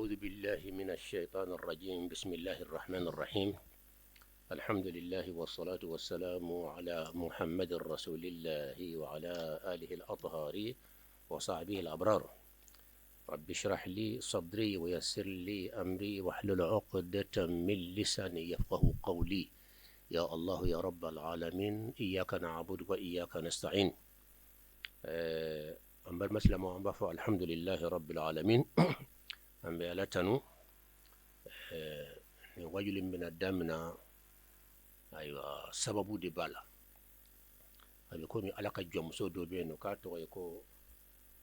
أعوذ بالله من الشيطان الرجيم. بسم الله الرحمن الرحيم. الحمد لله والصلاة والسلام على محمد رسول الله وعلى آله الأطهار وصحبه الأبرار. رب اشرح لي صدري ويسر لي أمري واحلل عقدة من لساني يفقه قولي. يا الله يا رب العالمين، إياك نعبد وإياك نستعين. أما المسلم وأنبفع الحمد لله رب العالمين. أم بيالتنو وجل من الدمنا أيوة سببو دي بالا أبيكوني علاقة جمسو دو بينو كاتو يكو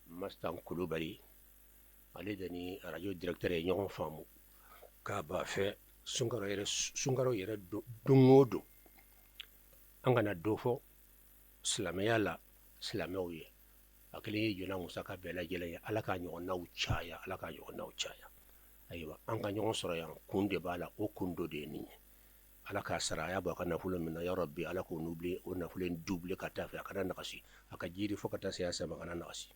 مستان كلوبري أليدني راديو ديريكتور ينيون فامو كابا في سونغارو يرى دونغودو أنغانا دوفو سلاميالا سلاميوي akili jona musaka bela jele alaka nyon na uchaya aywa anga nyon soro yan kunde bala o kundo de ni alaka sara ya ba kana fulo min ya rabbi alaka nubli o na fulen double kata fa kana nakasi aka jiri fo kata siyasa ba kana nakasi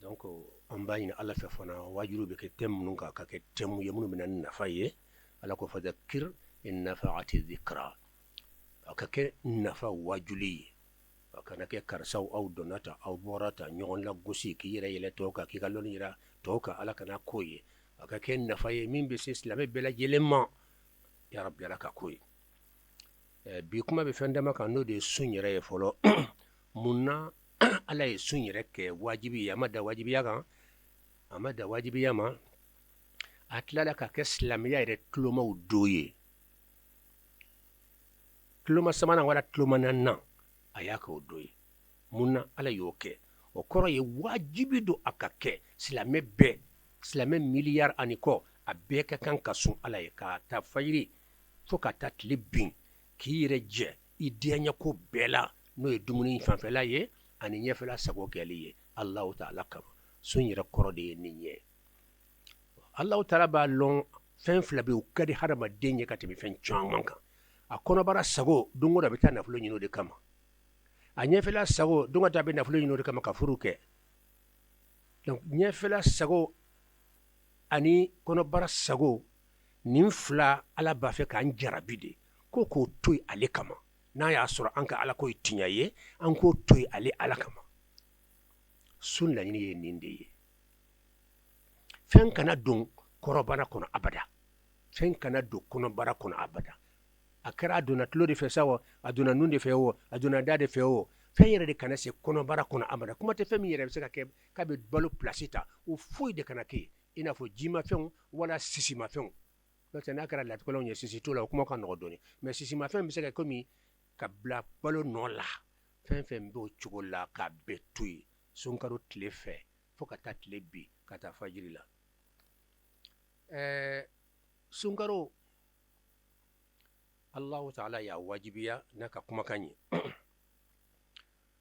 donc on bayina alla fa fona wajuru be ke tem nunka ka ke temu yemunu min na faye alako fadhakkir in nafa'ati dhikra aka ke nafa wajuli kana ke karsaw aw donata aw borata nyon la gosi ki yere yele toka ki kalon yira toka ala kana koye aka ken na faye min be islame bela jelema ya rabbi ala ka koye bi kuma be fendama kan no de sunyere folo munna ala e sunyere ke wajibi ya mada wajibi ya kan amada wajibi ya ma atlala ka ke islamiya ire kloma udoye kloma samana wala kloma nan ayaka odoye munna ala yoke o koro ye wajibi do akake silame miliyar aniko abeka kan kasun ala ye ka ta fayri fo ka ta tlibin kire je idenya ko bela no e dumuni fanfela ye ani nyefela sago keliye allah ta'ala kam sun yira koro de ninye allah ta'ala ba lon fen flabe o kadi harama denye katimi fen chamanka akono bara sago dungo da bitana fulo nyino de kama anyefela sago dunga tabe na fulo nyino kama kafuruke donc nyefela sago ani kono bara sago nimfla ala bafe kan jarabide ko toy ale kama na ya sura anka ala ko tinyaye anko toy ale ala kama sunna ni ye ninde fen kana dun korobana kono abada fen kana do kono bara kono abada akara aduna tlo de fesawo aduna nunde fewo aduna dade fewo feyere de kana se kono bara kono amada kuma te femi yere se ka be balo placita o foi de kana ke ina fo jima fen wala sisima fen donc na kara la ko lonye sisi to la kuma kan no doni mais sisima fen be se ka komi ka bla balo no la fen be o chugola ka betui sunkaro tle fe fo ka ta tle bi ka ta fajiri la sunkaro الله تعالى يا واجبيا نكا كما كاني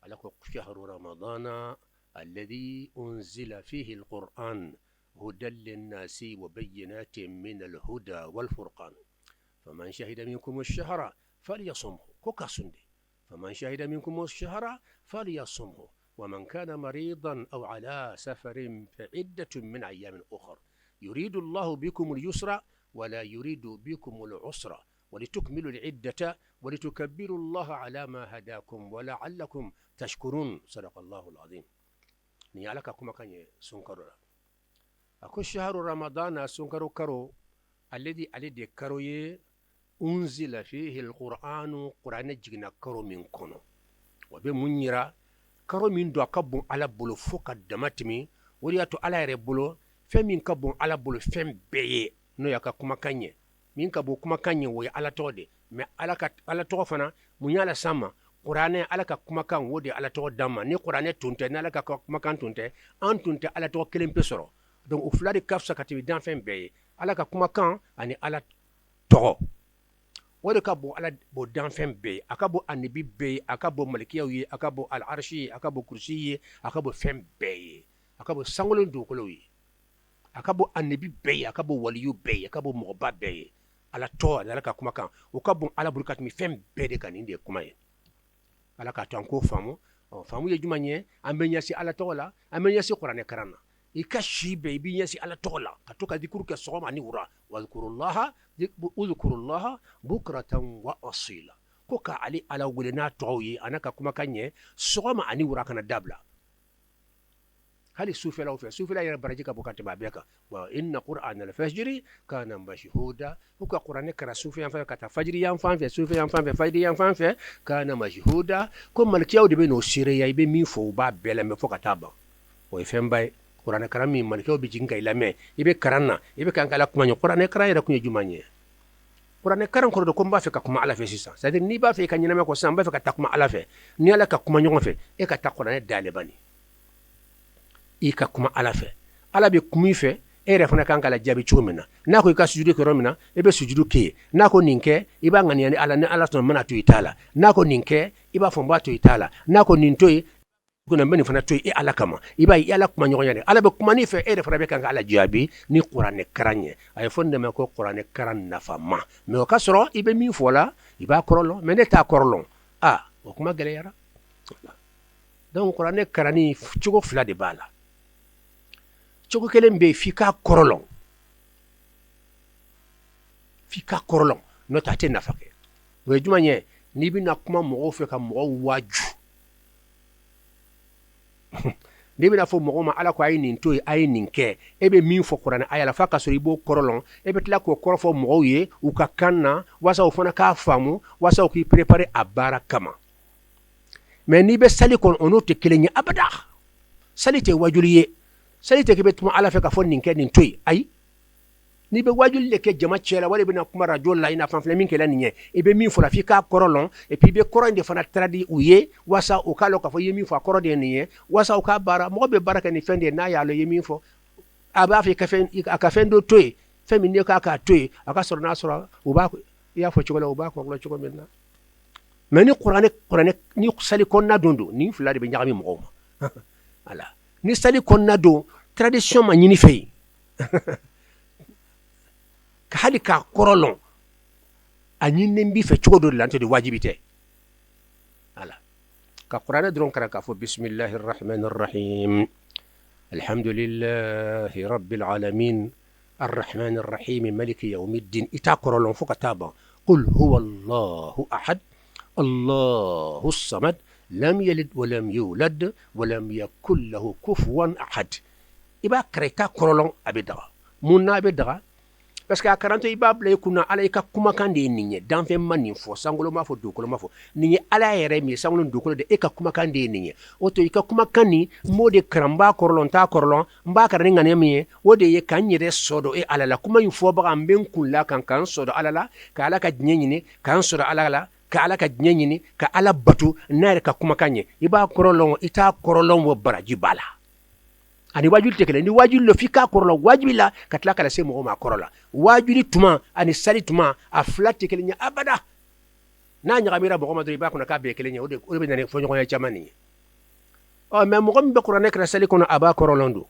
على شهر رمضان الذي أنزل فيه القرآن هدى للناس وبينات من الهدى والفرقان فمن شهد منكم الشهر فليصمه كوكاسندي فمن شهد منكم الشهر فليصمه ومن كان مريضا أو على سفر فعدة من أيام أخر يريد الله بكم اليسر ولا يريد بكم العسر ولتكملوا العدة ولتكبروا الله على ما هداكم ولعلكم تشكرون صدق الله العظيم نيالك كما كان سنكرو أكو شهر رمضان سنكرو كرو الذي كروي أنزل فيه القرآن قرآن جينا كرو من كونو وبمنيرا كرو من دو كبون على بلو فوق الدماتمي ولياتو على ربلو فمن كبون على بلو فم بيه نو يكا كما كان min ka bo kuma kanye wo ala tode me ala to fana munyala sama qur'ane ala ka kuma kan wodi ala to damma ni qur'ane tunte na ala ka kuma kan tunte an tunte ala to kelen pesoro donc o flade kafsa katibi dan fen be ala ka kuma kan ani ala to wodi ka bo ala bo dan fen be akabo anibi be akabo malikiyawi akabo al arshi akabo kursiyi akabo fen be akabo sangolon do kolowi akabo anibi be akabo waliyu be akabo moba be ala to ala ka kuma kan o ka bon ala burkat mi fem bede kan inde kuma ye ala ka tan ko famu famu ye jumanye ambenya si ala to la ambenya si qur'ane karana ikashi baby yesi ala tola katoka dhikuru ke soma ni ura wadhkurullaha udhkurullaha bukratan wa asila koka ali ala wulena toyi anaka kuma kanye soma ani ura kana dabla hali sufela ufe sufela ya barajika bukati babeka wa inna qur'ana al-fajri kana mashhuda huka qur'ane kara sufi yan fa kata fajri yan fa sufi yan fa fajri yan fa kana mashhuda ko malkiyaw de be no sire ya be mi fo ba bele me fo kata ba o ifembay qur'ane kara mi malkiyaw be jinga ilame ibe karanna ibe kankala kuma nyo qur'ane kara ya kunye jumanye qur'ane karan ko do ko mba fe ka kuma ala fe sisa c'est à dire ni ba fe ka nyina me ko samba fe ka ta kuma ala fe ni ala ka kuma nyo fe e ka ta qur'ane dale bani ika kuma ala fe ala be kumi fe ere fana kan kala jabi chumina nako ika sujudu ko romina ebe sujudu ke nako ninke iba ngani yani ala ne ala ton mana to itala nako ninke iba fomba to itala nako nintoi kuna mbeni fana to e ala kama iba ala kuma nyonya ala be kuma ni fe ere fana be kan kala jabi ni qur'ane karanye ay fonde me ko qur'ane karan nafama me o kasro ibe mi fola iba korolo me ne ta korolo o kuma gele yara donc qur'ane karani chugo fla de bala chogo kelen be fika korolon no tate nafake we jumanye ni bi na kuma mo fe ka mo waju ni bi na fo mo ma ala ko ay nin to ay nin ke ebe min fo qur'an ay ala faka so ibo korolon ebe tla ko korofo mo ye u ka kanna wasa u fona ka famu wasa u ki préparer abara kama mais ni be sali kon ono te kelenya abada sali te wajuliye sali te kebe tuma ala fe ka fo ninke nin toy ay ni be wajul le ke jama chela wala be na kuma radio la ina fan flamin ke la ninye e be min fo la fi ka korolon et puis be korande fana tradi uye wasa o ka lo ka fo yemi fo korode ninye wasa o ka bara mo be baraka ni fende na ya lo yemi fo aba fi ka fen aka fendo toy femi ne ka toy aka soro na soro o ba ya fo chokola o ba ko lo choko menna meni qur'ane ni sali konna dondo ni fula de be nyami mo ala ni sali konna do tradition ma nyini fey ka hali ka korolon anyine mbi fe chodo lanto de wajibite ala ka qur'ana dron kara ka fo bismillahir rahmanir rahim alhamdulillahi rabbil alamin arrahmanir rahim maliki yawmiddin ita korolon fo kataba qul huwallahu ahad allahu samad لم يلد ولم يولد ولم يكن له كفوا أحد إبا كريتا كرولون أبدا مونا أبدا parce que a karanto ibable kuna ala ika kuma kan de ninye dan fe manin fo sangolo ma fo dokolo ma fo ninye ala yere mi sangolo dokolo de ika kuma kan de ninye oto ika kuma kan ni mode kramba korlon ta korlon mba karani ngane mi wode ye kan yere sodo e ala la kuma yin fo ba amben kulla kan kan sodo ala la ka ala ka nyenyini kan sodo ala la ka ala ka nyenyini ka ala batu nare ka kuma kanye iba korlon ita korlon wo baraji bala ani wajul tekele ni wajul lo fika korola wajibila katla kala se mo ma korola wajuli tuma ani sali tuma a flat tekele nya abada na nya kamera bo ma do ba kuna ka be kele nya o be nane fo nyo ya chamani o me mo be qur'ane kra sali kono aba korolondo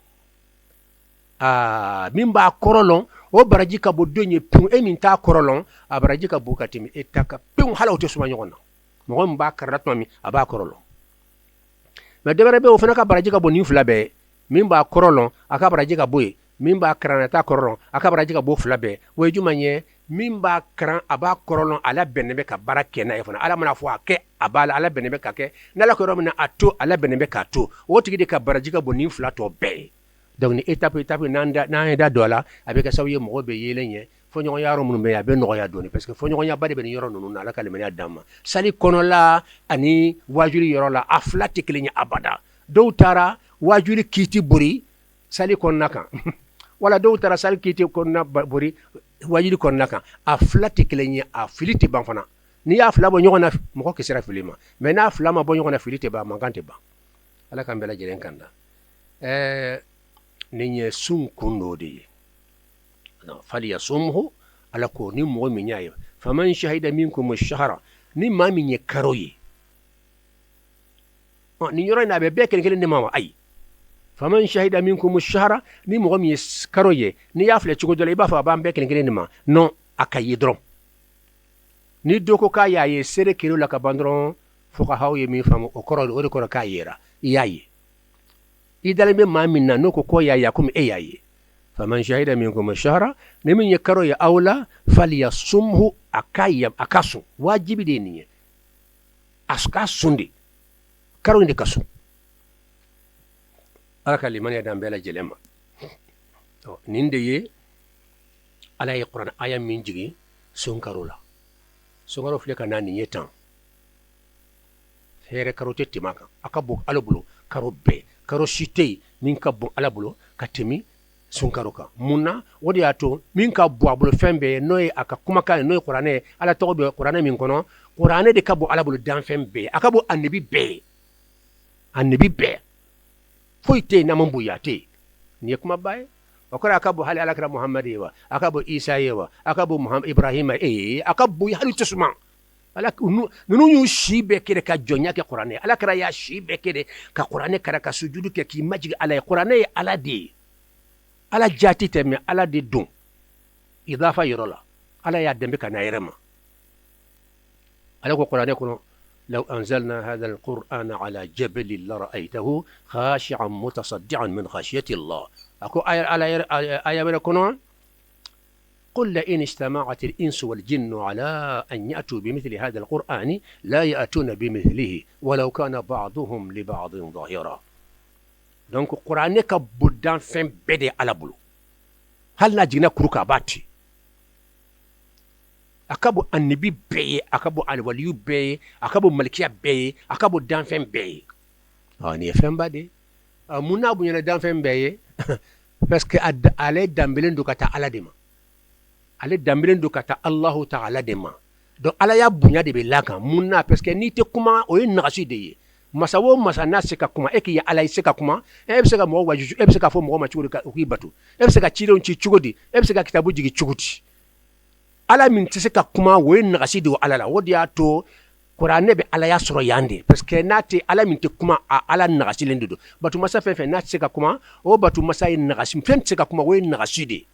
mimba korolon o baraji ka bo donye pun e min ta korolon a baraji ka bo katimi etaka pun hala o to suma nyona mo mba karatma mi aba korolon me debere be o fana ka baraji ka bo ni fula be mimba korolon aka baraji ka boye mimba kranata korolon aka baraji ka bo flabe we jumanye mimba kran aba korolon ala benebe ka barake na efana ala mana fo ake abala ala benebe ka ke na la koromina ato ala benebe ka to o tigi de ka baraji ka bo ni flato be donc ni étape nanda na da dola avec sawiye mo be yelenye fo nyon yaro mun be ya be no ya doni parce que fo nyon ya bade be yoro nunu na la kale mena dama sali konola ani wajuri yoro la aflati klinya abada do tara wajuli kiti buri sali konna kan wala do tara sali kiti konna buri wajuli konna kan a flati kelenya a filiti ban fana ni ya fla bo nyona mo ko sera filima mais na fla ma bo nyona filiti ba mangante ba ala kan bela jeren kanda ni nye sun kundo de no fali yasumhu ala ko ni mo mi nyaay faman shahida minkum ash-shahra ni ma mi nye karoyi ni yoro na be beken kelen ni mama ay faman shahida minkum ash-shahra ni mo mi karoye ni yafle ci ko dole ba fa ba beken kelen ni ma non akayi dron ni doko ka yaye sere kilo la ka bandron fo ka hawye mi famu o koro o ko ka yera yayi idala be ma min na no ko ya kum e yayi faman shahida minkum ash-shahra nimin yakaro ya aula falyasumhu akayam akasu wajibi de ni aska sundi karo ndi kasu aka liman ya dambela jelema ninde ye ala ye qur'an aya min jigi sunkaro la sunkaro fle kana ni yetan fere karo tetti maka akabo alabulo karo be karo shitei min ka bon alabulo katemi sunkaro ka munna wodi ato min ka bo abulo fembe noy aka kuma kan noy qur'ane ala to be qur'ane min kono qur'ane de ka bo alabulo dan fembe akabo annabi be foite na mambu yate ni kuma baye wakora akabo hali alakra muhammad yewa akabo isa yewa akabo muhammad ibrahim akabo halu tusma alak nunu shibe kede ka jonya ke qur'ane alakra ya shibe kede ka qur'ane kara ka sujudu ke ki majigi ala qur'ane ala di ala jati teme ala di dun idafa yorola ala ya dembe kana yerema ala ko qur'ane kono لو أنزلنا هذا القرآن على جبل لرأيته خاشعا متصدعا من خشية الله أكو آية بلكنا قل لئن اجتمعت الإنس والجن على أن يأتوا بمثل هذا القرآن لا يأتون بمثله ولو كان بعضهم لبعض ظاهرا دونك القرآن كبدان فين بدي على بلو هل نجينا كروكا باتي akabo annabi beye akabo alwaliyu beye akabo malkiya beye akabo danfen beye ni femba de muna bu nyana danfen beye parce que ale dambelen do kata ala dema ale dambelen do kata Allah ta'ala dema donc ala ya bunya de be laka muna parce que ni te kuma o yin nagashi de ye masawo masana seka kuma eki ya ala seka kuma ebseka mo waju ebseka fo mo ma churi ka batu ebseka chiro nchi chugodi ebseka kitabu jigi chugudi ala min tise ka kuma woy nagasi do ala la wodi ato qur'ane be ala ya soro yande parce que nati ala min te kuma ala nagasi lendu batu masa fe nati se ka kuma o batu masa nagasi fen se ka kuma woy nagasi de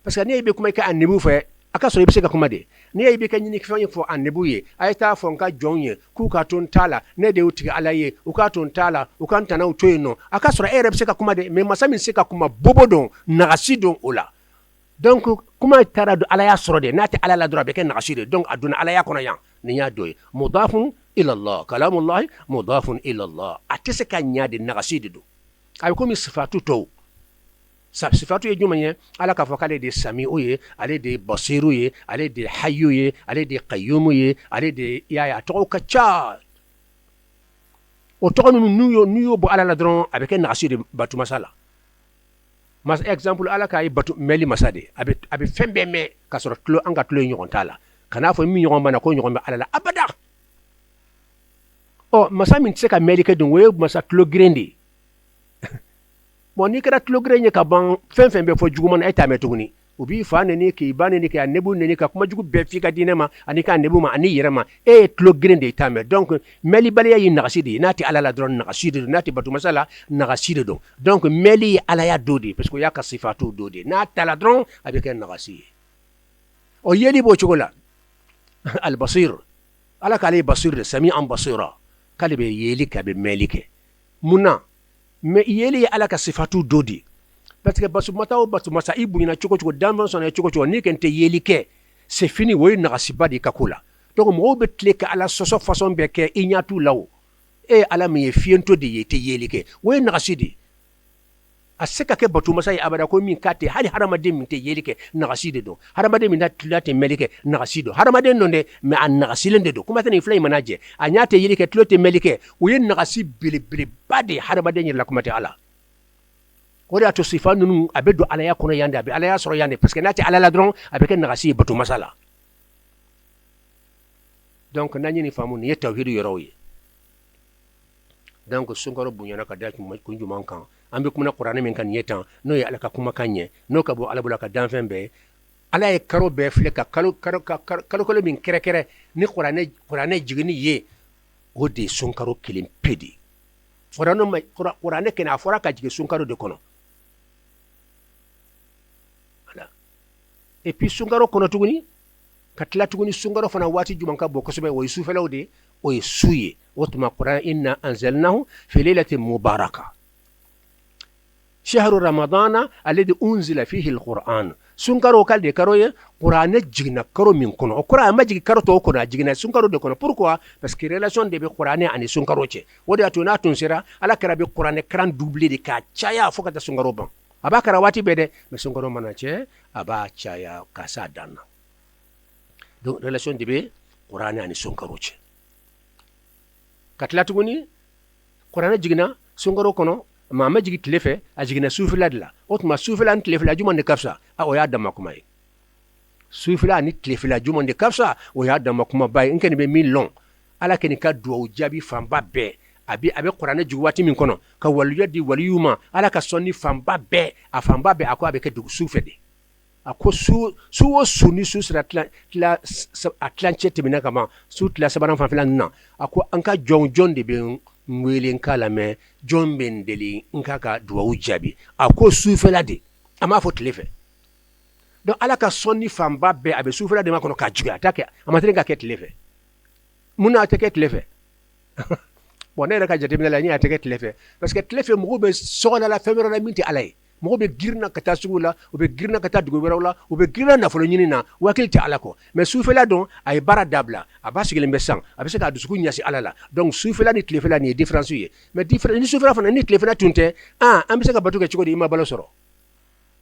parce que ne be kuma ka annebu fe aka soro be se ka kuma de ne be ka nyini fanye fo annebu ye ayta fo nka jonye ku ka ton tala ne de uti ala ye u ka ton tala u kan tana utoyeno aka soro be se ka kuma de me masa min se ka kuma bobodon nagasi don ola donc kuma tara do ala ya soro de nati ala la dora be ken nagashire donc aduna ala ya kono yan ni nya doy mudafun ila allah kalamullah mudafun ila allah atese ka nya de nagashide do ay ko mi sifatu to sifatu ye jumanye ala ka fokale de sami'u ye ale de basiru ye ale de hayyu ye ale de qayyum ye ale de ya to ka cha o to nuyo bo ala la dron avec nagashide batu masala mas exemple ala ka batu meli masade abi fembe me kasoro tlo anga tlo nyon tala kana fo mi nyon bana ko nyon be ala abada o masa min tseka meli ke dun we masa tlo grendi moni kra tlo grenye ka ban fembe fo juguman ay tametuguni ubi fa ne ki bane ni ka nebu ne ka kuma jugu be fika dinema ani ka nebu ma ani yerema tlo grendi tame donc meli baliya yin nagashidi nati ala la dron nagashidi nati batu masala nagashidi do donc meli ala ya dodi parce que ya ka sifatu dodi nati ala dron avec un nagashidi o yeli bo chogola al basir ala kale basir sami'an basira kale be yeli ka be melike muna me yeli ala ka sifatu dodi parce que basu masa ibu ina choko damban sona choko ni kente yeli ke c'est fini woy nagasiba di kakula donc mo be tleka ala soso façon be ke inyatu law ala mi fiento de yete yeli ke woy nagasidi aseka ke batu masa abada ko min kate hali haramade min te yeli ke nagasidi do haramade min tlate melike nagasido haramade nonde me an nagasilende do kuma tani flay manaje anyate yeli ke tlote melike woy nagasi bili bade haramade ni la kuma te ala ko da to sifa nunu abedo ala ya kono yande abe ala ya soro yande parce que nati ala la dron avec nagasi batu masala donc nani ni famu ni tawhidu yorowi donc sunkaro bunyana ka daki ko njuman kan ambe kuma qur'ani men kan yetan no ya ala ka kuma kanye no ka bo ala bula ka danfembe ala e karo be fle ka kalo min kere ni qur'ani jigini ye o de sunkaro kilim pedi forano ma qur'ani kena fora ka jige sunkaro de kono et puis sungaro kono tuguni katla tuguni sungaro fana wati jumanka boko sobe wo yusufelaw de o suye wotuma qur'an inna anzalnahu fi lailatin mubaraka shahru ramadana alladhi unzila fihi alquran sunkaro kalde karoye qur'an jigna karo min kono o qur'an ma jigi karo to kono jigna sunkaro de kono pourquoi parce que relation de be qur'an ani sunkaro che wodi atuna tun sira ala kara be qur'an kran doublé de ka chaya fo kata sunkaro ban aba kara wati bede me sunkaro mana che aba chaya kasa danna donc relation de be qur'an ani sunkaro che katla tuguni qur'an jigna sunkaro kono mama jigi tilefe a jigina sufila dila otuma sufila ni tilefila juma de kafsa a o ya dama kuma yi sufila ni tilefila juma de kafsa o ya dama kuma bai nkeni be min long ala keni ka duwa jabi famba be abe qur'an jigi wati min kono ka waliya di waliyuma ala ka sonni famba be a famba be akwa be ke du sufede ako su ni su sira tla atlanche tibina kama su tla sabaran fanfila na ako anka jon de be mwele nkala me jon ben deli nkaka duwa jabi ako sufela de ama fo tlefe donc ala ka sonni famba be abe sufela de makono ka juga take amatrin ka ket lefe muna take lefe bonere ka jate mina la ni take lefe parce que lefe mo be sona la femero la minti alay mo be girna kata sugula o be girna kata dugo wala o be girna na folo nyini na wakilti alako mais sufela don ay bara dabla aba sigile mbesang abe seka dusuku nyasi alala donc sufela ni tlefela ni différence yi mais différence ni sufela fana ni tlefela tunte ambe seka batuke chikodi ima balo soro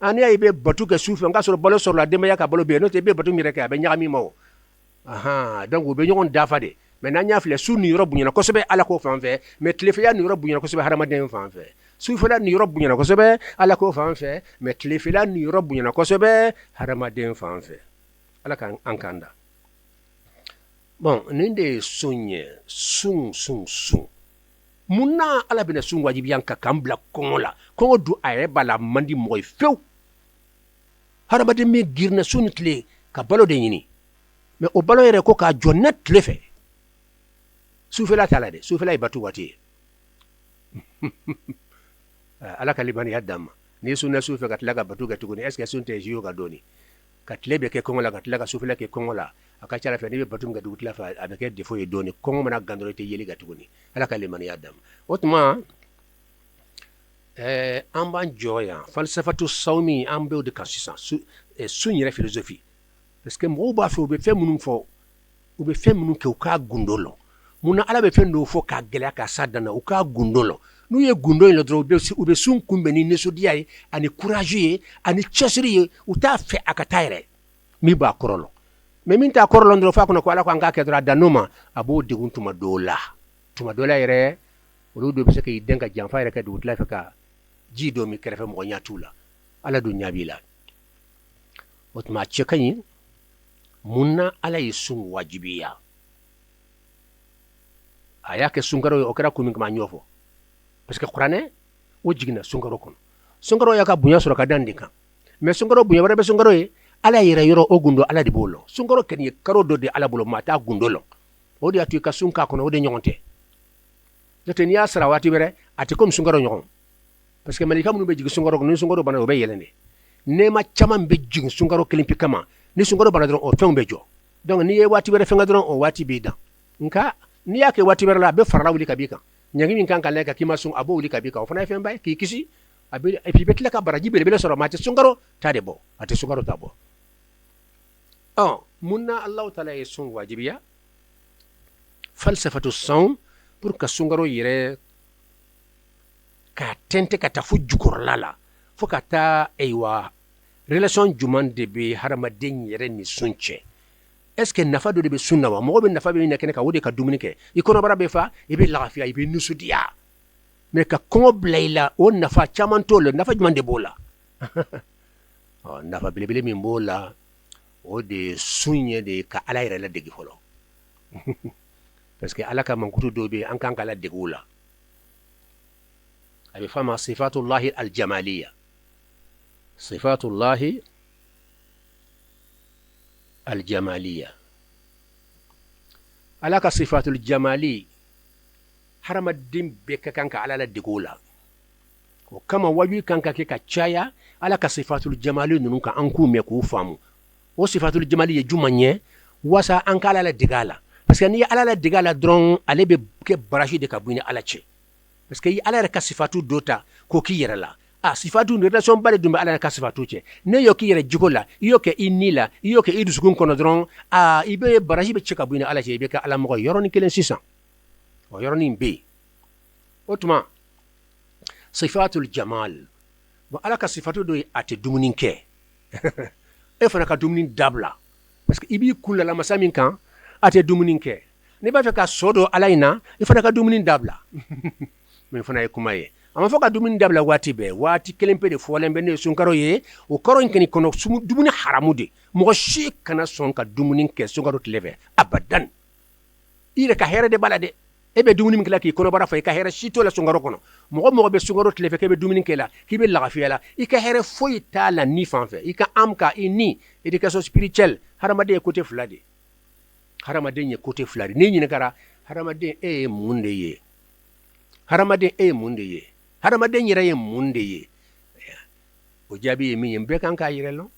ani ay be batuke sufela nga soro balo soro la demba yaka balo be no te be batu mi rek abe nyami mawo donc o be nyon dafa de mais na nyafle su ni robu nyana ko sebe alako fanfe mais tlefela ni robu nyana ko sebe haramaden fanfe sufela ni robu nyana ko sebe alako fanfe mais tlefela ni robu nyana ko sebe haramaden fanfe alaka ankanda bon ninde sunye sun munna ala bina sun wajibi yanka kambla kongola kongo du aye bala mandi moy few haramaden me girna sunitle ka balo de nyini mais o balo yere ko ka jonnet lefe sufela tala de sufela ibatu wati ala kalimani yadama ni sunna sufe katlaga batu gatuguni est ce que sunte jiyo ga doni katlebe ke kongola katlaga sufela ke kongola akachara fe ni batu ga dugutla fa avec defo e doni kongo mana gandoro te yeli gatuguni ala kalimani yadama otma amban joya falsafatu sawmi ambe de consistance sunyira philosophie parce que mo ba fe obe fe munum fo obe fe munum ke ka gundolo muna ala be fendo fo ka gele ka sadana o ka gundolo nu ye gundo le dro be sun kumbe ni neso diay ani courage ani chesri o ta fe akataire mi ba korolo me min ta korolo ndro fa ko ala ko anga ke dra danuma abo de tuma dola ire o do be se ke denga jamfa ire ka du tla fa ka ji do mi krefe mo nyatula ala du nyabila otma chekani munna ala yisun wajibiya ayake sungaro o kera kumi kama nyofo parce que qur'ane o jigna sungaro kono sungaro yaka bunya sura kadandika mais sungaro bunya wara be sungaro e ala yira yoro o gundo ala di bolo sungaro ken karo do de ala bolo mata gundolo o di atu ka sunka kono o de nyonte joten ya sara wati bere ati comme sungaro nyon parce que malika mun be jigi sungaro kono sungaro bana o be yelende nema chama be jigi sungaro kelimpi kama ni sungaro bana dron o fembe jo donc ni ye wati bere fenga dron o wati be dan nka ni yake wati bere la be farala wuli kabika nyangi min kan kala ka kima sun abo wuli kabika o fana fen bay ki kisi abi e pi betla ka baraji be le soro mate sungaro tade bo ate sungaro tabo munna allah taala yesun wajibiya falsafatu sawm pour ka sungaro yire ka tente ka tafu jukur lala fo ka ta eywa relation juman de be haramaden yire ni sunche est-ce que nafa do de be sunna wa mo be nafa be nekene ka wodi ka dumuni ke ikono bara be fa ibe lafiya ibe nusudiya mais ka ko blayla o nafa chamanto le nafa juman de bola nafa bele min bola o de sunye de ka ala ire la degi folo parce que ala ka mankutu do be an kan kala degula abi fama sifatullahi aljamaliyya sifatullahi الجمالية على صفات الجمالي حرم الدين بك كانك على الدقولة وكما وجي كانك كيكا تشايا على صفات الجمالي ننك أنكو ميكو فامو وصفات الجمالية جمانية وسا أنك على الدقالة بس كان على الدقالة درون على بك براشي دكابويني على تشي بس كي على رك صفات دوتا كوكي يرلا sifatu relation bale dumbe ala ka sifatu che ne yo ki yere jikola yo ke inila yo ke idu sukun kono dron ibe baraji be cheka buina ala che be ka ala mo yoroni kelen 600 o yoroni be otuma sifatul jamal bo ala ka sifatu do ate dumunin ke e fana ka dumunin dabla parce que ibi kula la masamin kan ate dumunin ke ne ba fe ka sodo alaina e fana ka dumunin dabla men fana e kuma ye ama foka dumuni dabla wati be wati kelempe de folembe ne sunkaro ye o koro nkeni kono sumu dumuni haramude mo shi kana sonka dumuni ke sunkaro tleve abadan ire ka here de balade ebe dumuni mkila ki kono bara fa ka here shito la sunkaro kono mo be sunkaro tleve ke be dumuni kela ki be la fiela ika here foyi tala ni fanfe ika amka ini education spirituelle haramade côté flade haramade nye côté flade ni nyine kara haramade munde ye haramade munde ye hadamaden yere ye munde ye o jabi mi yembe kan ka yere lo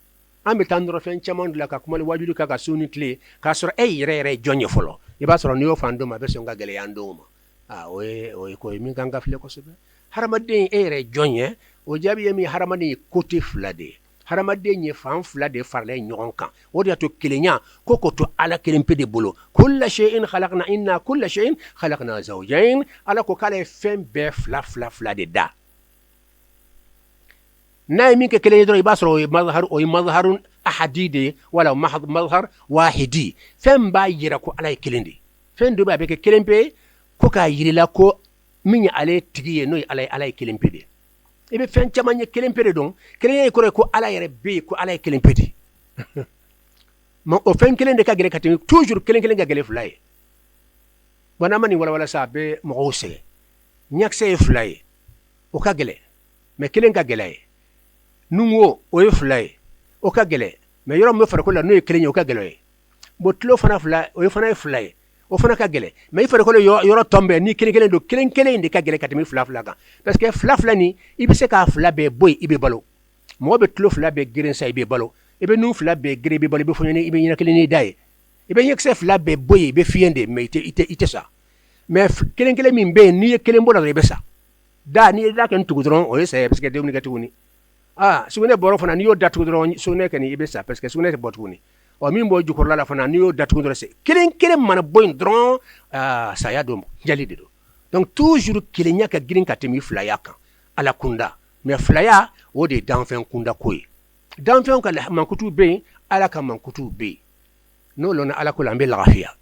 ambe tandro fen chamon la ka kuma wajudu ka suni tle ka soro yere jonye folo e ba soro niyo fando ma be so nga gele yando ma o ko mi kan ka fle ko sebe hadamaden yere jonye o jabi mi hadamaden côté flade hadamaden ye fan flade farle nyon kan o dia to kelenya koko to ala kelempe de bolo kullu shay'in khalaqna inna kullu shay'in khalaqna zawjayn ala ko kale fen be fla de da nay min ke kelenya do ibasro mazharun ahadide wala mazhar wahidi fen ba yira ko ala kelende fen do ba be ke kelempe ko ka yirila ko min ale tigiye no ala kelempe de ibe fen chamanye kelempede don kelenya ko ala yere be ko ala kelempede ma o fen kelende ka gele katimi toujours kelen ga gele fly wana mani wala sa be mo ose nyakse fly o ka gele me kelen ka gele nungo o fly o ka gele me yoro me fara ko la no kelenya o ka gele bo tlo fana fly o fana fly o fana ka gele mais il faut que yoro tombe ni kelen do kelen inde ka gele katimi fla kan parce que fla ni ibe se ka fla be boy ibe balo mo be tlo fla be girin sa ibe balo ibe nu fla be gire be balo be fonyani ibe nyina kelen ni dai ibe yek se fla be boy ibe fiende mais ite ça mais kelen min be ni kelen bola ibe ça da ni da kan tugudron o yesa parce que de ni gatuni sugune boro fana ni yo da tugudron sugune kan ibe ça parce que sugune botuni o min bo jukorla la fana ni yo datu ndrese kelen mana boy dron saya do jalide do donc toujours kelenya ka girin katemi flaya kan ala kunda mais flaya o de danfen kunda koy danfen ka mankutu be ala ka mankutu be no lona ala ko lambe lafia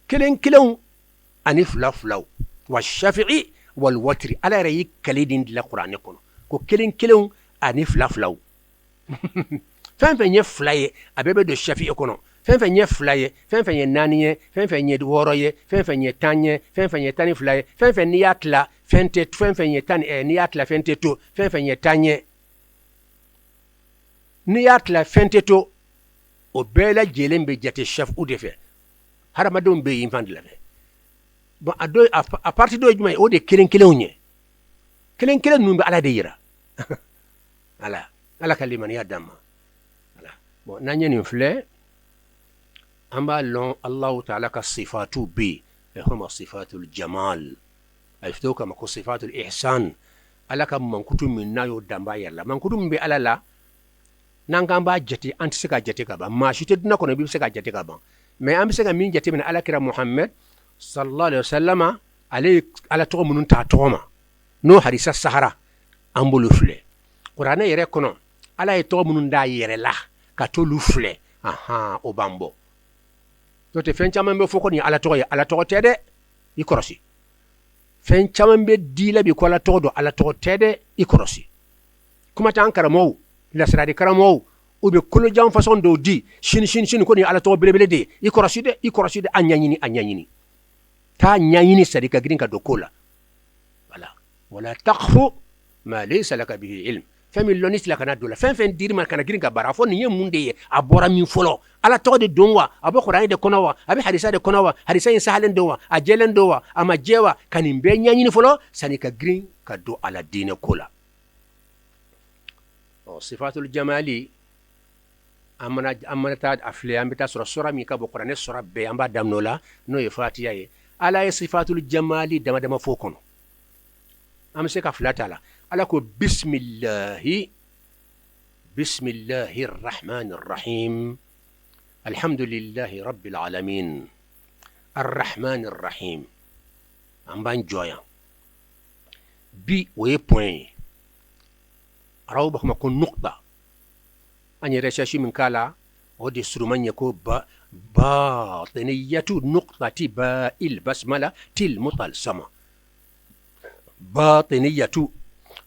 kelen ani flaw wa shafi'i wal watri ala rayi kalidin la qur'an ko kelen ani flaw fen ye flaye abebe do shafi ekono fen ye flaye fen ye naniye fen ye woroye fen ye tanye fen ye tani flaye fen ni atla fen ye tani ni atla fen to fen ye tanye ni atla fen to o bela jelembe jate chef ou de fe haramadon be infant la fe bon a partir do juma o de kelen unye kelen numbe ala de yira ala kalimani ya damma bon nanye ni fle amba lon Allah ta'ala ka sifatu bi huma sifatul jamal ayfto kama ko sifatul ihsan ala ka mankutu min nayo damba yalla mankutu be ala la nanga ba jati anti seka jati ka ba ma shite dina ko ne bi seka jati ka ba mais am seka min jati min ala kira Muhammad sallallahu alaihi wasallama ala to munun ta to ma no hadisa sahara ambulu fle qur'ana yere kono ala to munun da yere la ka to lu fle o bambo to te fen chaman be foko ni ala to tede i korosi fen chaman be dila bi ko ala to do ala to tede i korosi kuma tan karamo la sira de karamo o be kolo jam façon do di shin ko ni ala to belebele de i korosi de anyanyini ta nyanyini sadika green ka do kola wala taqfu ma laysa laka bihi ilm fami lonis la kana dola fen diri man kana girin ka bara fo ni munde ye abora min folo ala to de donwa abo qur'ani de konawa abi hadisa de konawa hadisa yin sahalen dowa a jelen dowa ama jewa kanin be nyanyini folo sani ka girin ka do ala dine kola sifatul jamali amana ta afle ambita sura mi ka bo qur'ani sura be amba damnola no ye fatiya ye ala sifatul jamali dama fo kono am se ka flata la ala ko bismillahi rahmanir rahim alhamdulillahi rabbil alamin arrahmanir rahim amban joya bi we point araw ba ko nuqta ani recherche min kala ودي سرمان يكو باطنية نقطة باء البسملة المطلسمة باطنية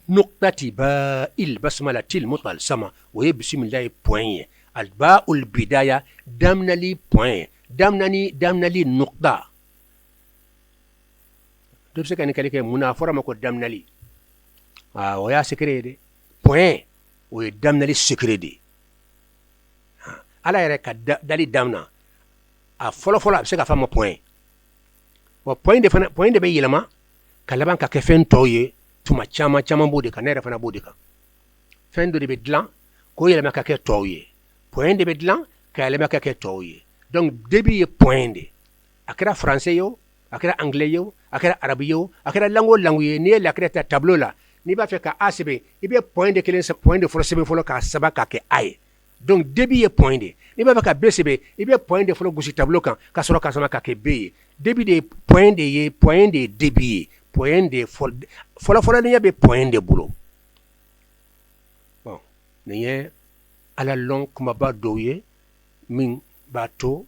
نقطة باء البسملة المطلسمة ويبسم الله بوين الباء البداية دمنا لي بوين دمنا لي نقطة دوبسة كان كاليك منافرة مكو دمنا لي ويا سكريدي بوين ودمنا لي سكريدي ala yɛrɛ ka dali damna a fɔlɔfɔlɔ a bɛ se ka fɔ ma point wa point de bɛ yɛlɛma ka laban ka kɛ fɛn tɔw ye tuma caman b'o de kan ne yɛrɛ fana b'o de kan fɛn dɔ de bɛ dilan k'o yɛlɛma ka kɛ tɔw ye point de bɛ dilan ka yɛlɛma ka kɛ tɔw ye donc début ye point de a kɛra français ye o a kɛra anglais ye o a kɛra arabe ye o a kɛra langue ye n'i ye lakrɛ ta tableau la n'i b'a fɛ ka a sɛbɛn i bɛ point de kelen point de fɔlɔ sɛbɛn fɔlɔ k'a saba k'a kɛ a ye donc début ye point de n'i b'a fɛ ka b sɛbɛn i bɛ point de fɔlɔ gosi tableau kan ka sɔrɔ ka sama ka kɛ b ye début de point de ye point de début ye point de fɔlɔfɔlɔniya bɛ point de bolo bon nin ye ala lɔn kumaba dɔw ye min b'a to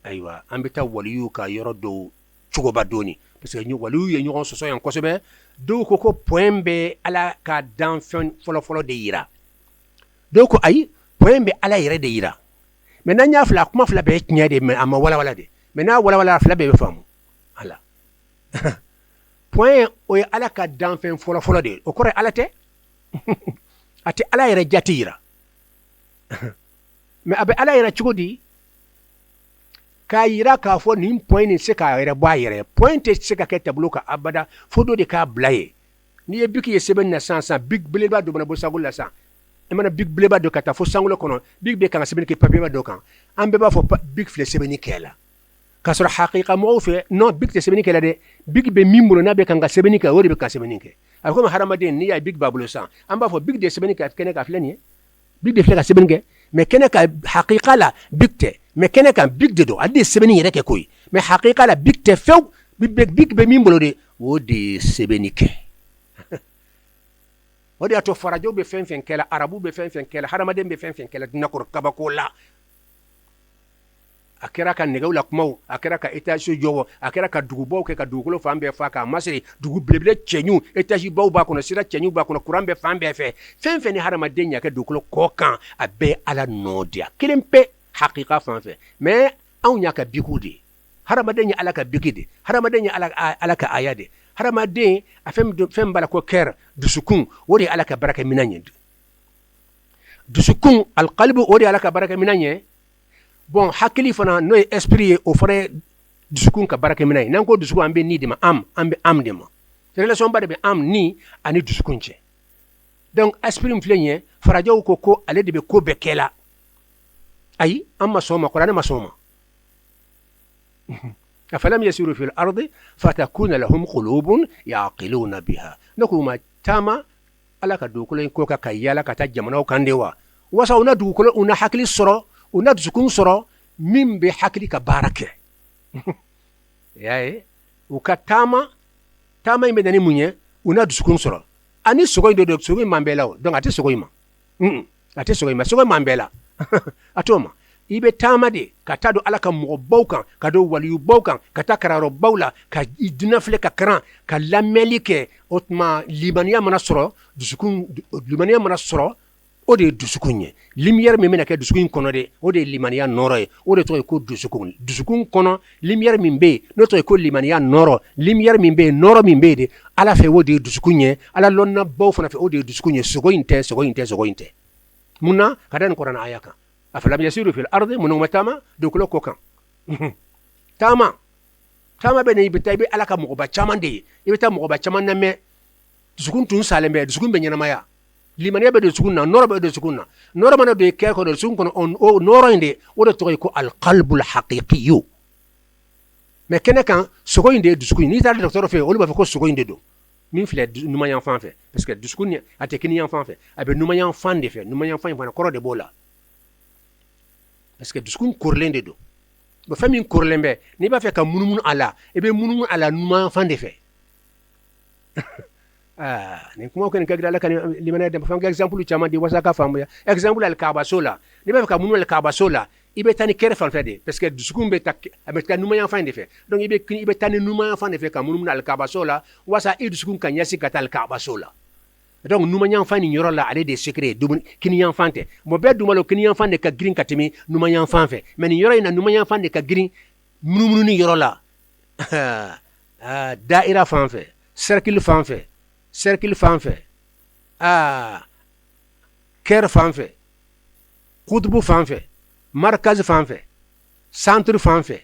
ayiwa an bɛ taa waliyu ka yɔrɔ dɔw cogoba dɔɔni parce que waliyu ye ɲɔgɔn sɔsɔ yan kosɛbɛ dɔw ko point bɛ ala ka danfɛn fɔlɔfɔlɔ de yira dɔw ko ayi point bɛ ala yɛrɛ de yira mais n'an y'a fila kuma fila bɛɛ ye tiɲɛ de mais a ma walawala de mais n'a walawala fila bɛɛ bɛ faamu ala point o ye ala ka danfɛn fɔlɔfɔlɔ de ye o kɔrɔ ye ala tɛ a tɛ ala yɛrɛ jate yira mais a bɛ ala yɛrɛ cogo di k'a yira k'a fɔ nin point nin se k'a yɛrɛ bɔ a yɛrɛ point tɛ se ka kɛ tableau kan abada fo dɔ de k'a bila ye n'i ye biki ye sɛbɛnni na sisan big belebeleba dɔ mana bɔ sankolo la sisan i mana big belebeleba dɔ ka taa fo sankolo kɔnɔ big bɛ kan ka sɛbɛnni kɛ papier dɔ kan an bɛɛ b'a fɔ big filɛ sɛbɛnni kɛ la k'a sɔrɔ hakika mɔgɔw fɛ non big tɛ sɛbɛnni kɛ la dɛ big bɛ min bolo n'a bɛ kan ka sɛbɛnni kɛ o de bɛ kan sɛbɛnni kɛ a bɛ komi hadamaden n'i y'a big b'a bolo sisan an b'a fɔ big de sɛbɛnni kɛ kɛnɛ kan filɛ nin ye big de filɛ ka sɛbɛnni kɛ mais kɛnɛ kan hakika la big tɛ mais kɛnɛ kan big de don ale de ye sɛbɛnni yɛrɛ kɛ koyi mais hakika la big tɛ fewu big bɛ min bolo de o de ye sɛbɛnni kɛ o de y'a to farajɛw bɛ fɛn fɛn kɛ la arabu bɛ fɛn fɛn kɛ la hadamaden bɛ fɛn fɛn kɛ la diinɛkɔrɔ kabako la a kɛra ka nɛgɛw la kumaw a kɛra ka étage jɔ a kɛra ka dugubaw kɛ ka dugukolo fan bɛɛ fa k'a masiri dugu belebele cɛɲu étage baw b'a kɔnɔ sira cɛɲu b'a kɔnɔ kuran bɛ fan bɛɛ fɛ fɛn fɛn ni hadamaden ɲa kɛ dugukolo kɔ kan a bɛɛ ala nɔ de a kelen pe hakika fan fɛ mais anw y'a ka biku de hadamaden ye ala ka biki de hadamaden ye ala ka aya de hadamaden a fɛn b'a la ko kɛr dusukun o de ye ala ka baraka minan ye dusukun alqalbu o de ye ala ka baraka minan ye bon hakili fana n'o ye esprit ye o fana ye dusukun ka baraka minan ye n'an ko dusukun an bɛ ni de ma an bɛ am de ma relation ba de bɛ am ni ani dusukun cɛ donc esprit min filɛ nin ye farajɛw ko ale de bɛ ko bɛɛ kɛ la ayi an ma sɔn o ma kuranɛ ma sɔn o ma أفلم يسيروا في الأرض فتكون لهم قلوب يعقلون بها نكوما تاما على كدوكولين كوكا كيالا كتا جمنا وكاندوا وسونا دوكولو ونا حكلي الصرا ونا دسكون صرا من بحكلي كباركة ياي وكتاما تاما يمدني منيه ونا دسكون صرا أني سوغي دو سوغي مامبيلاو دون أتي سوغي ما أتي سوغي ما سوغي مامبيلا أتوما ibe tama de ka taa don ala ka mɔgɔ baw kan ka don waliyu baw kan ka taa karayɔrɔ baw la ka dina filɛ ka karan ka lamɛnli kɛ o tuma limaniya mana sɔrɔ limaniya mana sɔrɔ o de ye dusukun ye lumière min bɛna kɛ dusukun kɔnɔ de o de ye limaniya nɔrɔ ye o de tɔgɔ ye ko dusukun kɔnɔ lumière min bɛ yen n'o tɔgɔ ye ko limaniya nɔrɔ lumière min bɛ yen nɔrɔ min bɛ yen de ala fɛ o de ye dusukun ye ala lɔnna baw fana fɛ o de ye dusukun ye sogo in tɛ mun na ka da nin kuranɛ aya kan أفلم يسيروا في الأرض منهم تاما دوكلو كوكان تاما بني بتايبي على كمغبا تشامان دي يبتا مغبا تشامان نمي دسكون تون سالم بي دسكون بنينا مايا لمن يبدو دسكوننا نور بدو دسكوننا نور من دو كيكو دسكون كون او نور اندي ودو تويكو القلب الحقيقي ما كان سوغو اندي دسكون ني تال دكتور في اولو بافكو سوغو اندي دو min filɛ numan yan fan fɛ parce que dusukun a tɛ kini yan fan fɛ a bɛ numan yan fan de fɛ numan yan fan in fana kɔrɔ de b'o la parce que dusukun korilen de don fɛn min korilen bɛ n'i b'a fɛ ka munumunu a la i bɛ munumunu a la numan yan fan de fɛ nin kuma kɔni ka gɛlɛn ala ka limaniya dɛmɛ fɛn ka exemple caman di walasa ka faamuya exemple alikaabaso la n'i b'a fɛ ka munumunu alikaabaso la i bɛ taa ni kɛrɛ fan fɛ de parce que dusukun bɛ taa numan yan fan de fɛ donc i bɛ taa ni numan yan fan de fɛ ka munumunu alikaabaso la walasa i dusukun ka ɲɛsin ka taa alikaabaso la donc numan yan fan nin yɔrɔ la ale de ye secret ye kini yan fan tɛ bon bɛɛ dun b'a dɔn kini yan fan de ka girin ka tɛmɛ numan yan fan fɛ mais nin yɔrɔ in na numan yan fan de ka girin munumunu ni yɔrɔ la daira fan fɛ cercle fan fɛ cercle fan fɛ kɛr fan fɛ kutubu fan fɛ markaz fan fɛ centre fan fɛ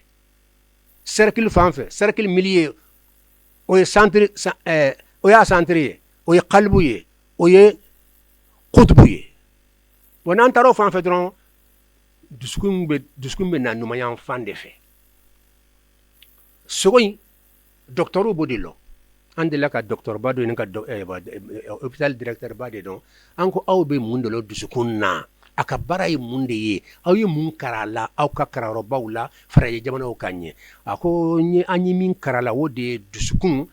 cercle fan fɛ cercle milieu o ye centre o y'a centre ye o ye qalbu ye o ye kutubu ye bon n'an taara o fan fɛ dɔrɔn dusukun bɛ na numanyan fan de fɛ sogo in docteur b'o de lɔ an delila ka docteur ba dɔ ɲini ka hôpital directeur ba de dɔn an ko aw bɛ mun de la dusukun na a ka baara ye mun de ye aw ye mun kara la aw ka karayɔrɔbaw la farajɛ jamanaw ka ɲɛ a ko an ye min kara la o de ye dusukun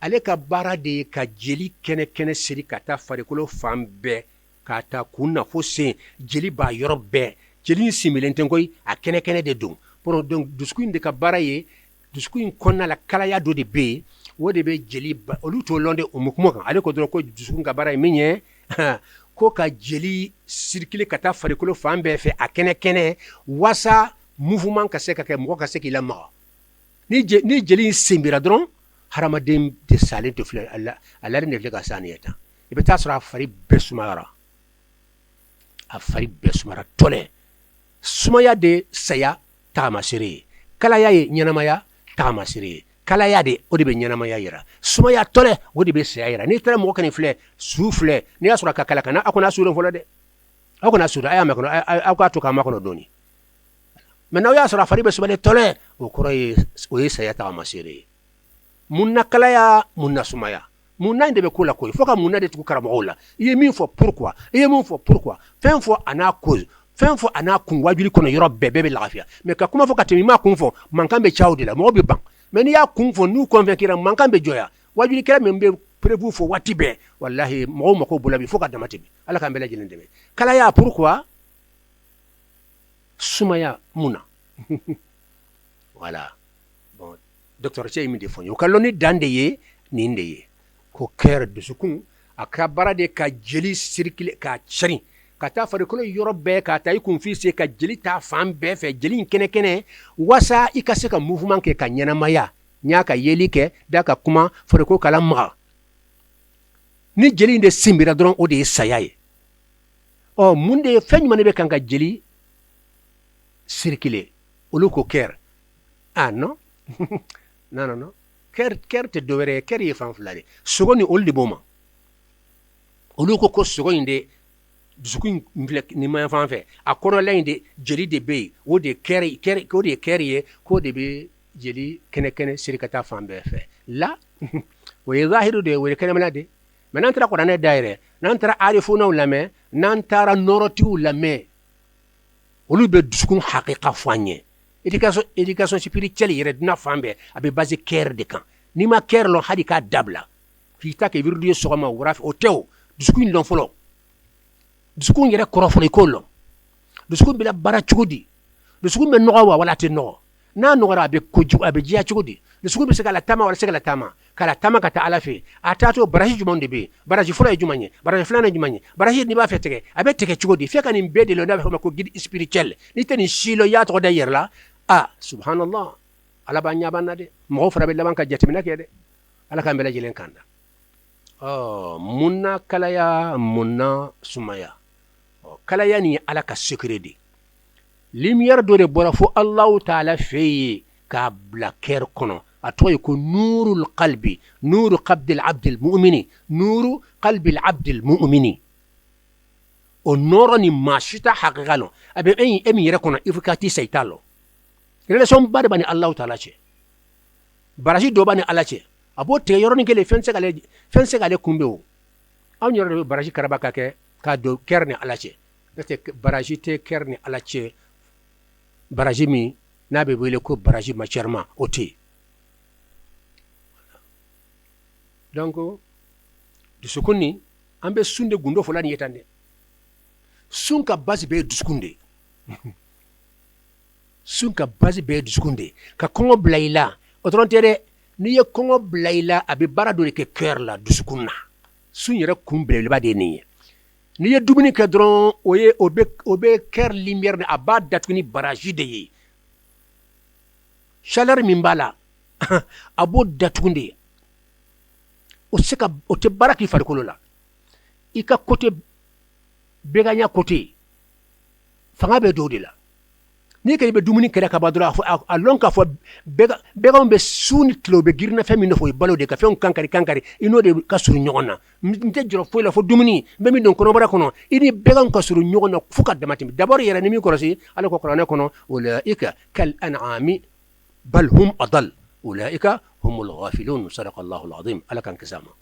ale ka baara de ye ka jeli kɛnɛ siri ka taa farikolo fan bɛɛ ka taa kun na fo sen jeli b'a yɔrɔ bɛɛ jeli in sinbilen tɛ koyi a kɛnɛ de don donc dusukun de ka baara ye dusukun in kɔnɔna la kalaya dɔ de bɛ yen o de bɛ jeli olu t'o lɔn de o mu kuma kan ale ko dɔrɔn ko dusukun ka baara ye min ye ko ka jeli circuler ka taa farikolo fan bɛɛ fɛ a kɛnɛ wasa mouvement ka se ka kɛ mɔgɔ ka se k'i lamaga ni jeli in senbira dɔrɔn hadamaden de salen to filɛ a lari de filɛ ka sa nin ye tan i bɛ taa sɔrɔ a fari bɛɛ sumayara tɔlɛ sumaya de saya tagamasere ye kalaya ye ɲɛnamaya tagamasere ye kalaya de o de bɛ ɲɛnamaya yira sumaya tɔlɛ o de bɛ saya yira n'i taara mɔgɔ ka nin filɛ su filɛ n'i y'a sɔrɔ a ka kala kana aw kana suren fɔlɔ dɛ aw kana suren a y'a mɛn kɔnɔ aw k'a to k'a makɔnɔ dɔɔni mɛ n'aw y'a sɔrɔ a fari bɛ sumalen tɔlɛ o kɔrɔ ye o ye saya tagamasere ye mun na kalaya mun na sumaya mun na in de bɛ ko la koyi fo ka mun na de tugu karamɔgɔw la i ye min fɔ pourquoi fɛn fɔ a n'a cause fɛn fɔ a n'a kun wajuli kɔnɔ yɔrɔ bɛɛ bɛ lafiya mɛ ka kuma fɔ ka tɛmɛ i m'a kun fɔ mankan bɛ caw de la mɔgɔ bɛ ban mɛ n'i y'a kun fɔ n'u convaincra mankan bɛ jɔya wajulikɛla min bɛ prévu fɔ waati bɛɛ walahi mɔgɔw mako b'o la bi fo ka dama tɛmɛ ala k'an bɛɛ lajɛlen dɛmɛ kalaya pourquoi sumaya mun na voilà bon docteur cɛ ye min de fɔ n ye o ka lɔn ni dan de ye nin de ye ko kɛr dusukun a ka baara de ka jeli circuler ka carin ka taa farikolo yɔrɔ bɛɛ ka taa i kunfin se ka jeli ta fan bɛɛ fɛ jeli in kɛnɛ wasa i ka se ka mouvement kɛ ka ɲɛnamaya n y'a ka yeli kɛ da ka kuma farikolo kala maga ni jeli in de sinbira dɔrɔn o de ye saya ye mun de ye fɛn ɲuman de bɛ kan ka jeli circuler olu ko kɛr non non kɛr tɛ dɔwɛrɛ ye kɛr ye fan fila de sogo ni olu de b'o ma olu ko sogo in de dusukun filɛ nin ma fan fɛ a kɔnɔla in de jeli de bɛ yen o de ye kɛr ye k'o de bɛ jeli kɛnɛ siri ka taa fan bɛɛ fɛ la o ye zahiru de ye o ye kɛnɛmana de mɛ n'an taara kuranɛ dayɛlɛ n'an taara arifunaw lamɛn n'an taara nɔrɔtigiw lamɛn olu bɛ dusukun hakika fɔ an ye éducation spirituelle yɛrɛ duna fan bɛɛ a bɛ base kɛr de kan n'i ma kɛr lɔn hali k'a dabila k'i ta kɛ wiridi ye sɔgɔma wula fɛ o tɛ o dusukun lɔn fɔlɔ dusukun yɛrɛ kɔrɔ fɔlɔ i k'o lɔn dusukun bɛ baara cogo di dusukun bɛ nɔgɔ wa wala a tɛ nɔgɔ n'a nɔgɔra a bɛ kojugu a bɛ diya cogo di dusukun bɛ se ka latama wala se ka latama ka taa ala fɛ a taatɔ baraji jumɛn de bɛ yen baraji fɔlɔ ye jumɛn ye baraji filanan ye jumɛn ye baraji n'i b'a fɛ tigɛ a bɛ tigɛ cogo di fɛn ka nin bɛɛ de la n'a bɛ fɔ ma ko guide spirituel n'i tɛ nin si lɔ i y'a tɔgɔ da i yɛrɛ la subhanallah ala b'a ɲɛ b'an na dɛ mɔgɔw fana bɛ laban ka jateminɛ kɛ dɛ ala k'an bɛɛ lajɛlen kan da mun na kalaya mun na sumaya kalaya nin ye ala ka secret de lumière dɔ de bɔra fo Allahu taala fɛ yen k'a bila kɛr kɔnɔ a tɔgɔ ye ko nurul qalbi nuru qalbil abdil mu'mini nuru qalbil abdil mu'mini o nɔrɔ ni maa si ta hakika lɔn a bɛ e min yɛrɛ kɔnɔ i fo k'a t'i sa i t'a lɔn relation ba de b'a ni Allahu taala cɛ baraji dɔ b'a ni ala cɛ abo te yoro ni kele fense gale kumbe o aw nyoro baraji karaba ka ke ka do kerne alache te baraji te kerne alache baraji mi na be wele ko baraji macharma oti donc dusukuni ambe sunde gundo fulani yetande sunka base be dusukunde sunka base be dusukunde ka kongo blaila otorontere ni ye kongo blaila abi bara do ke cœur la dusukunna sun yere kumbre ba de ni ye dumuni ke dron oye obe cœur lumière ne aba datkuni baraji de yi chaleur mimbala abo datkunde o seka o te baraki farikolo la ika côté beganya côté fanga be do de la ni ke be dumuni kera ka badura a lonka fo bega be suni tlo be girna fami no fo balo de ka fen kankari ino de ka suru nyona mte joro fo la fo dumuni be mi don kono bara kono ini bega ka suru nyona fuka damati d'abord yera ni mi korosi ala ko qur'ana kono ulaika kal an'ami bal hum adal ulaika humul ghafilun sadaqallahu alazim ala kan kasama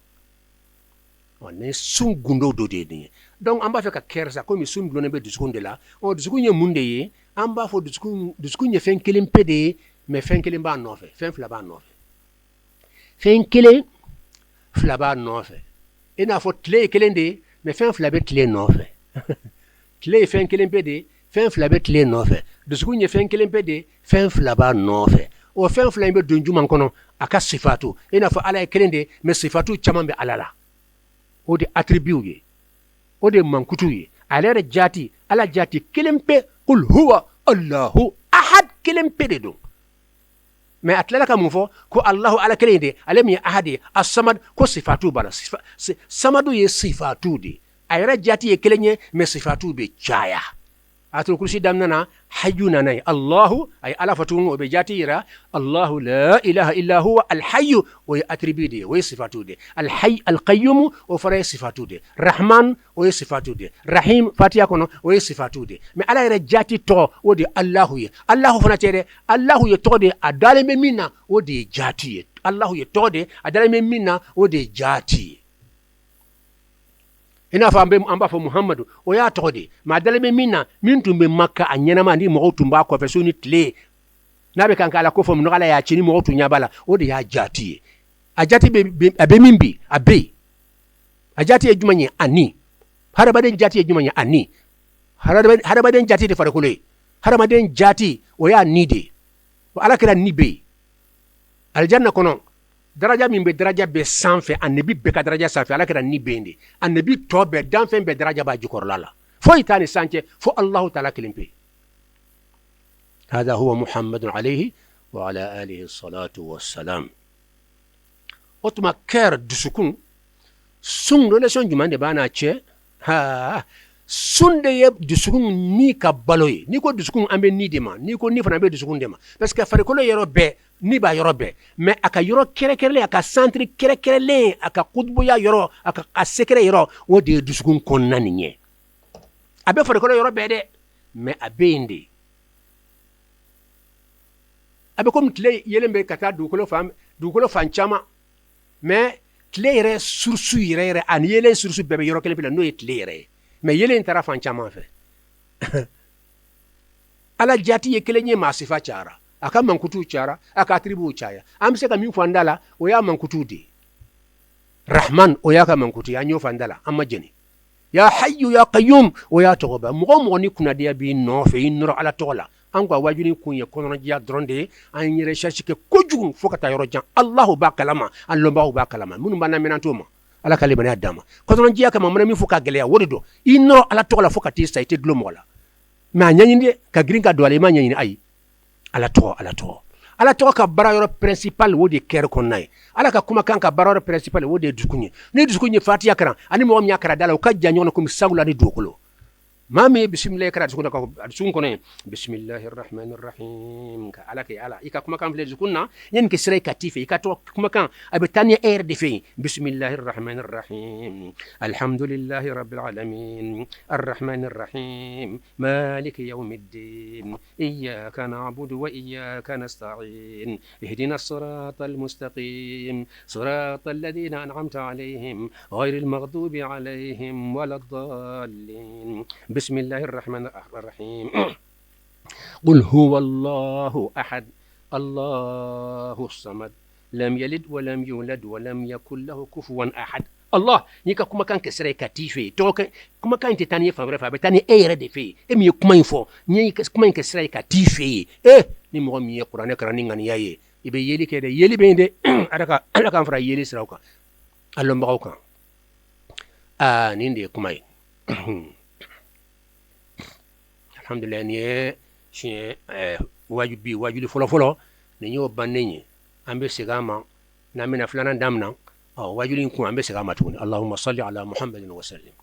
on sun gundo do de ni donc amba fe ka kersa ko mi sun do ne be dusukun de la o dusukun ye munde ye amba fo dusukun ye fen kelim pede mais fen kelim ba no fe fen fla ba no fe fen kelim fla ba no fe ina fo tle kelende mais fen fla be tle no fe tle fen kelim pede fen fla be tle no fe dusukun ye fen kelim pede fen fla ba no fe o fen fla be donju man kono aka sifatu ina fo ala kelende mais sifatu chama be alala o de attribut ye o de mankutu ye alere jati ala jati kelimpe qul huwa allahu ahad kelimpe de do mais atlala ka mufo ko allahu ala kelende alem ya ahadi as-samad ko sifatu bala samadu ye sifatu de ayere jati ye kelenye mais sifatu be chaya atul kursi damnana hayyuna nay Allahu ay ala fatun be jati ira Allahu la ilaha illa huwa al hayy wa atribidi wa sifatude al hayy al qayyum wa fara sifatude rahman wa sifatude rahim fatiha kono wa sifatude me ala ira jati to wodi Allahu ye Allahu fana tere Allahu ye to de adale me minna wodi jati ye Allahu ye to de adale me minna wodi jati ina fa amba fo muhammadu o ya tode ma dalbe minna min tumbe makka anyana ma ndi mo tumba ko fesoni tle nabe kan kala ko fo no kala ya chini mo tunya bala o de ya jati ajati be mimbi abe ajati e jumanye ani harabaden jati e jumanye ani harabaden jati de farakule harabaden jati o ya nide o ala kala nibe aljanna kono daraja min be daraja be sanfɛ annabi be ka daraja sanfɛ ala kɛra ni bende annabi tɔ bɛ danfɛn bɛ daraja b'a jukɔrɔla la foyi t'a ni sancɛ fo allahu taala kelen pe hada huwa muhammadun alayhi wa ala alihi salatu wassalam o tuma kɛr dusukun sun relation jumɛn de b'a n'a cɛ sun de ye dusukun ni ka balo ye ni ko dusukun an bɛ ni de ma ni ko ni fana bɛ dusukun de ma parce que farikolo yɔrɔ bɛɛ ni b'a yɔrɔ bɛɛ mais a ka yɔrɔ kɛrɛkɛrɛlen a ka centre kɛrɛkɛrɛlen a ka kutubuya yɔrɔ a secret yɔrɔ o de ye dusukun kɔnɔna nin ye a bɛ farikolo yɔrɔ bɛɛ dɛ mais a bɛ yen de a bɛ komi tile yelen bɛ ka taa dugukolo fan caman mais tile yɛrɛ source yɛrɛ ani yelen source bɛɛ bɛ yɔrɔ kelen pe la n'o ye tile yɛrɛ ye mais yelen taara fan caman fɛ ala jati ye kelen ye maa sifa cayara a ka mankutu cayara a ka attribu caya an bɛ se ka min fɔ an da la o y'a mankutu de rahman o y'a ka mankutu an y'o fɔ an da la an ma jɛni ya hayyu ya qayyum o y'a tɔgɔ ba mɔgɔ mɔgɔ ni kunnadiya b'i nɔfɛ i nɔrɔ ala tɔgɔ la an ka wajuli kun ye kɔnɔnajɛya dɔrɔn de ye an ye recherche kɛ kojugu fo ka taa yɔrɔ jan Allahu b'a kalama an lɔnbagaw b'a kalama minnu b'an lamɛnna t'o ma ala ka limaniya d'a ma kɔnɔnajɛya kama mana min fɔ ka gɛlɛya o de don i nɔrɔ ala tɔgɔ la fo ka t'i sa i tɛ dulon mɔgɔ la mais a ɲɛɲini de ka girin ka don a la i m'a ɲɛɲini ayi ala tɔgɔ ka baara yɔrɔ principal o de ye kɛri kɔnɔna ye ala ka kumakan ka baara yɔrɔ principal o de ye dusukun ye ni dusukun ye fatiya karan ani mɔgɔ min y'a kara da la o ka jan ɲɔgɔn na komi sagula ni dugukolo mami bismillah kara sukuna ka sun kono bismillahir rahmanir rahim ka ala ke ala ika kuma kan fle zukunna yen ke sire katife ika to kuma kan abitani air de fe bismillahir rahmanir rahim alhamdulillahi rabbil alamin arrahmanir rahim maliki yawmiddin iyyaka na'budu wa iyyaka nasta'in ihdina as-siratal mustaqim siratal ladzina an'amta alaihim ghairil maghdubi alaihim waladdallin بسم الله الرحمن الرحيم قل هو الله أحد الله الصمد لم يلد ولم يولد ولم يكن له كفوا أحد الله نيكا كما كان كسري كاتيفي توك كما كان تاني فبرفا بتاني اير دي في امي كما ينفو نيكا كما كسري كاتيفي ني مو مي قران كراني غني ياي يبي يلي كده يلي بينده ادكا فرا يلي سراوكا الله مباوكا نيندي كما alhamdulillah ni shi wajibi folo ni yo banne ambe sigama na mina fulana damna wajulin ku ambe sigama tuni allahumma salli ala muhammadin wa sallim